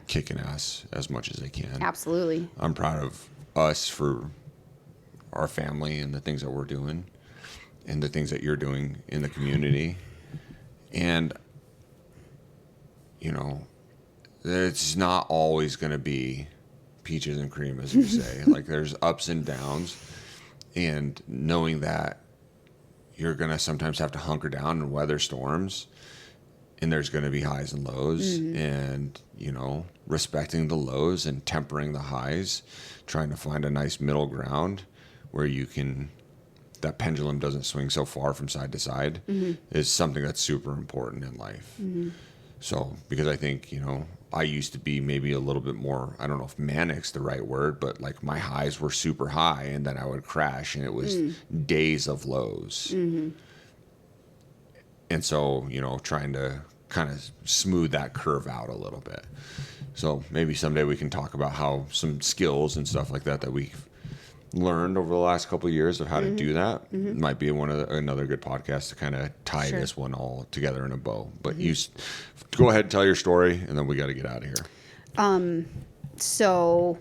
kicking ass as much as they can. Absolutely. I'm proud of us for our family and the things that we're doing. and the things that you're doing in the community. And, you know, it's not always going to be peaches and cream, as you say. Like, there's ups and downs, and knowing that you're going to sometimes have to hunker down and weather storms, and there's going to be highs and lows, and, you know, respecting the lows and tempering the highs, trying to find a nice middle ground where you can, that pendulum doesn't swing so far from side to side, is something that's super important in life. So, because I think, you know, I used to be maybe a little bit more, I don't know if manic's the right word, but like my highs were super high and then I would crash, and it was days of lows. And so, you know, trying to kind of smooth that curve out a little bit. So maybe someday we can talk about how some skills and stuff like that we've learned over the last couple of years of how to do that. Might be another good podcast to kind of tie this one all together in a bow. But you go ahead and tell your story, and then we got to get out of here. So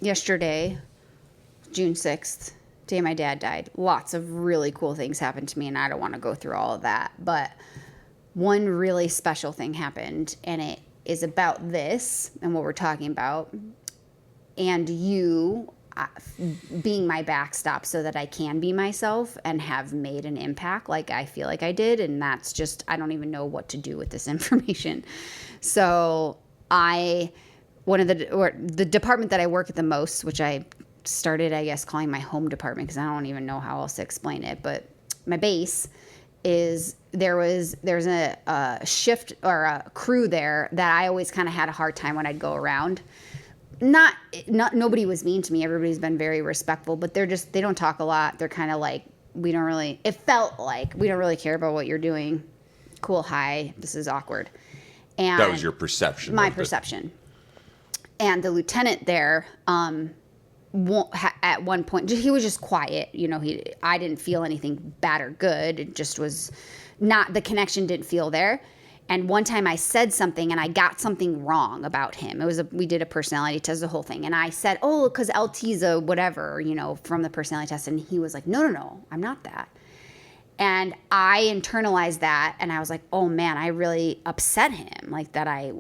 yesterday, June 6th, day my dad died, lots of really cool things happened to me, and I don't want to go through all of that, but one really special thing happened, and it is about this and what we're talking about, and you being my backstop so that I can be myself and have made an impact like I feel like I did. And that's just, I don't even know what to do with this information. So the department that I work at the most, which I started, I guess, calling my home department, because I don't even know how else to explain it, but my base is there's a shift or a crew there that I always kind of had a hard time when I'd go around. Not nobody was mean to me. Everybody's been very respectful, but they don't talk a lot. They're kind of like, it felt like we don't really care about what you're doing. Cool. Hi. This is awkward. And that was your perception. My perception. And the lieutenant there, at one point, he was just quiet. You know, I didn't feel anything bad or good. It just was not, the connection didn't feel there. And one time I said something and I got something wrong about him. We did a personality test, the whole thing. And I said, oh, because LT's a whatever, you know, from the personality test. And he was like, no, I'm not that. And I internalized that, and I was like, oh man, I really upset him. Like that I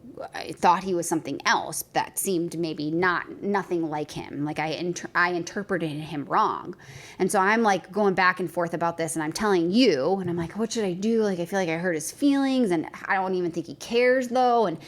thought he was something else that seemed maybe nothing like him. Like I interpreted him wrong. And so I'm like going back and forth about this, and I'm telling you, and I'm like, what should I do? Like I feel like I hurt his feelings, and I don't even think he cares though. And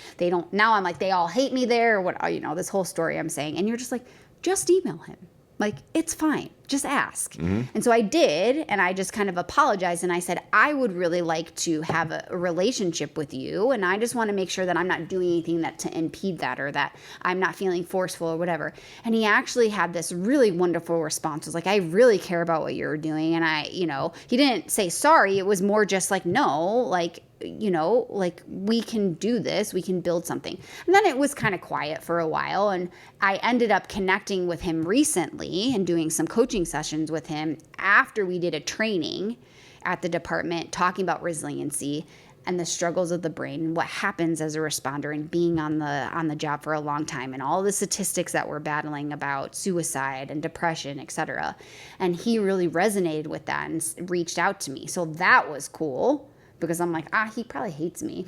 now I'm like, they all hate me there, or what, you know, this whole story I'm saying. And you're just like, just email him. Like, it's fine. Just ask. And so I did, and I just kind of apologized, and I said, I would really like to have a relationship with you, and I just want to make sure that I'm not doing anything to impede that, or that I'm not feeling forceful or whatever. And he actually had this really wonderful response. It was like, I really care about what you're doing, and he didn't say sorry. It was more just like, no, like, you know, like we can do this, we can build something. And then it was kind of quiet for a while, and I ended up connecting with him recently and doing some coaching sessions with him after we did a training at the department talking about resiliency and the struggles of the brain and what happens as a responder and being on the job for a long time and all the statistics that we're battling about suicide and depression, etc. And he really resonated with that and reached out to me. So that was cool, because I'm like, he probably hates me.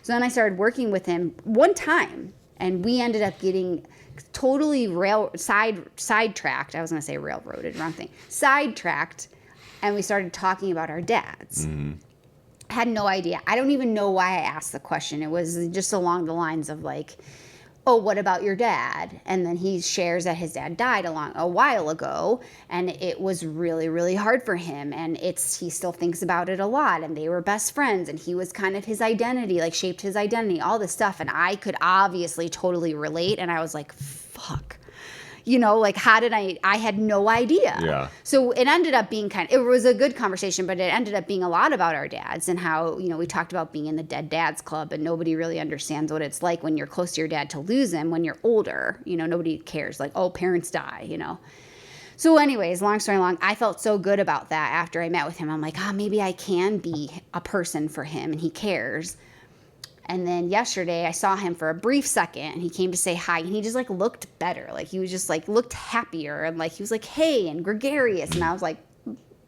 So then I started working with him one time, and we ended up getting totally sidetracked. I was going to say railroaded, wrong thing. Sidetracked, and we started talking about our dads. I had no idea. I don't even know why I asked the question. It was just along the lines of like, oh, what about your dad? And then he shares that his dad died a while ago, and it was really, really hard for him. And he still thinks about it a lot, and they were best friends, and he was kind of his identity, like shaped his identity, all this stuff. And I could obviously totally relate. And I was like, fuck. You know, like I had no idea. Yeah. So it ended up being it was a good conversation, but it ended up being a lot about our dads and how, you know, we talked about being in the Dead Dads Club, and nobody really understands what it's like when you're close to your dad to lose him when you're older. You know, nobody cares. Like, oh, parents die, you know. So anyways, long story long, I felt so good about that after I met with him. I'm like, maybe I can be a person for him, and he cares. And then yesterday I saw him for a brief second, and he came to say hi, and he just like looked better. Like he was just like looked happier, and like he was like, hey, and gregarious. And I was like,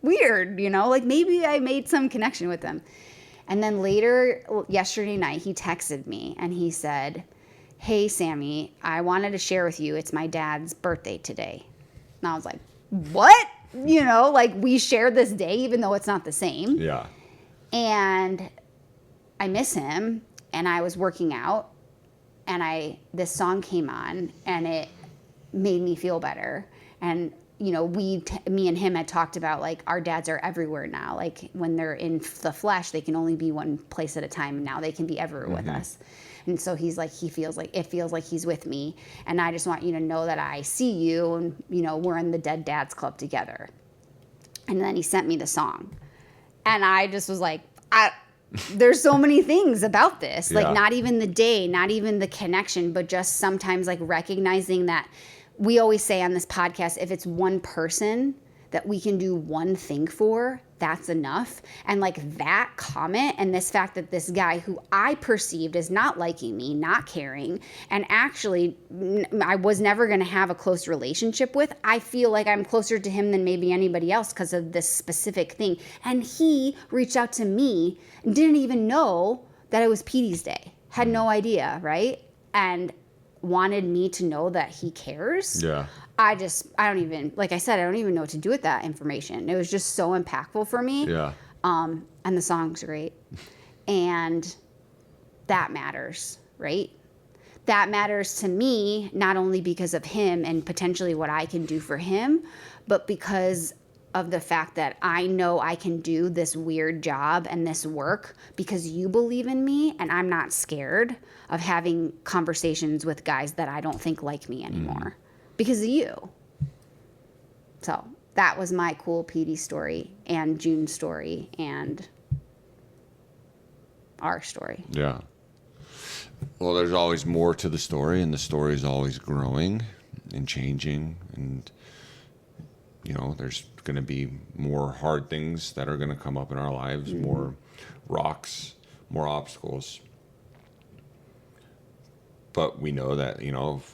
weird, like maybe I made some connection with him. And then later, yesterday night, he texted me and he said, hey, Sammy, I wanted to share with you, it's my dad's birthday today. And I was like, what? Like we shared this day, even though it's not the same. Yeah. And I miss him, and I was working out, and this song came on, and it made me feel better. And me and him had talked about like our dads are everywhere now. Like when they're in the flesh, they can only be one place at a time, and now they can be everywhere with us. And so he's like, it feels like he's with me, and I just want you to know that I see you, and we're in the Dead Dads Club together. And then he sent me the song, and I just was like, there's so many things about this, like not even the day, not even the connection, but just sometimes like recognizing that we always say on this podcast, if it's one person that we can do one thing for, that's enough. And like that comment and this fact that this guy who I perceived as not liking me, not caring, and actually I was never going to have a close relationship with, I feel like I'm closer to him than maybe anybody else because of this specific thing. And he reached out to me and didn't even know that it was Petey's day. Had no idea, right? And wanted me to know that he cares. Yeah. I don't even, like I said, I don't even know what to do with that information. It was just so impactful for me. Yeah. And the song's great. And that matters, right? That matters to me, not only because of him and potentially what I can do for him, but because of the fact that I know I can do this weird job and this work because you believe in me, and I'm not scared of having conversations with guys that I don't think like me anymore because of you. So that was my cool Petey story and June's story and our story. Yeah. Well, there's always more to the story, and the story is always growing and changing, and there's going to be more hard things that are going to come up in our lives, more rocks, more obstacles. But we know that, if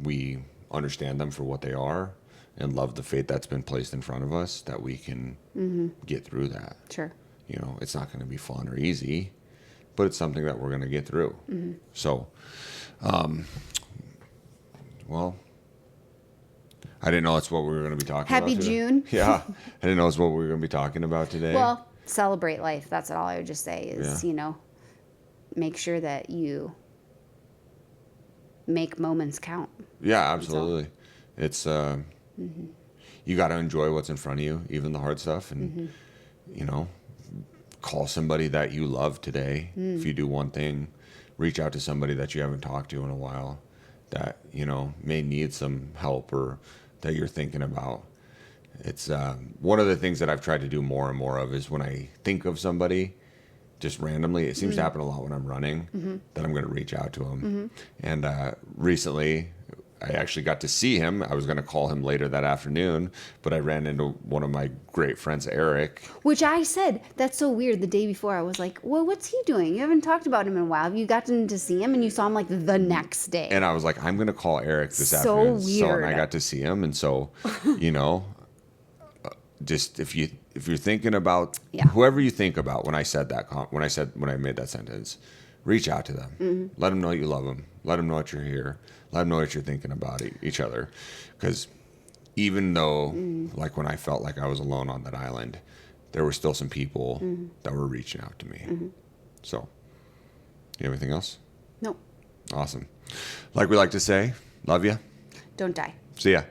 we understand them for what they are and love the fate that's been placed in front of us, that we can get through that. Sure. It's not going to be fun or easy, but it's something that we're going to get through. So, well, I didn't know that's what we were going to be talking about today. Happy June. Yeah. I didn't know that's what we were going to be talking about today. Well, celebrate life. That's all I would just say is, make sure that you make moments count. Yeah, absolutely. It's, you got to enjoy what's in front of you, even the hard stuff. And, call somebody that you love today. If you do one thing, reach out to somebody that you haven't talked to in a while that, may need some help or that you're thinking about. It's one of the things that I've tried to do more and more of is when I think of somebody just randomly, it seems to happen a lot when I'm running, that I'm going to reach out to them. And recently I actually got to see him. I was going to call him later that afternoon, but I ran into one of my great friends, Eric. Which I said, that's so weird. The day before, I was like, well, what's he doing? You haven't talked about him in a while. Have you gotten to see him? And you saw him like the next day. And I was like, I'm going to call Eric this afternoon. So weird. And I got to see him. And so, just if you're thinking about whoever you think about when I said that, when I made that sentence, reach out to them. Let them know you love them. Let them know that you're here. Let them know that you're thinking about each other. Because even though, like when I felt like I was alone on that island, there were still some people that were reaching out to me. So, you have anything else? No. Awesome. Like we like to say, love you. Don't die. See ya.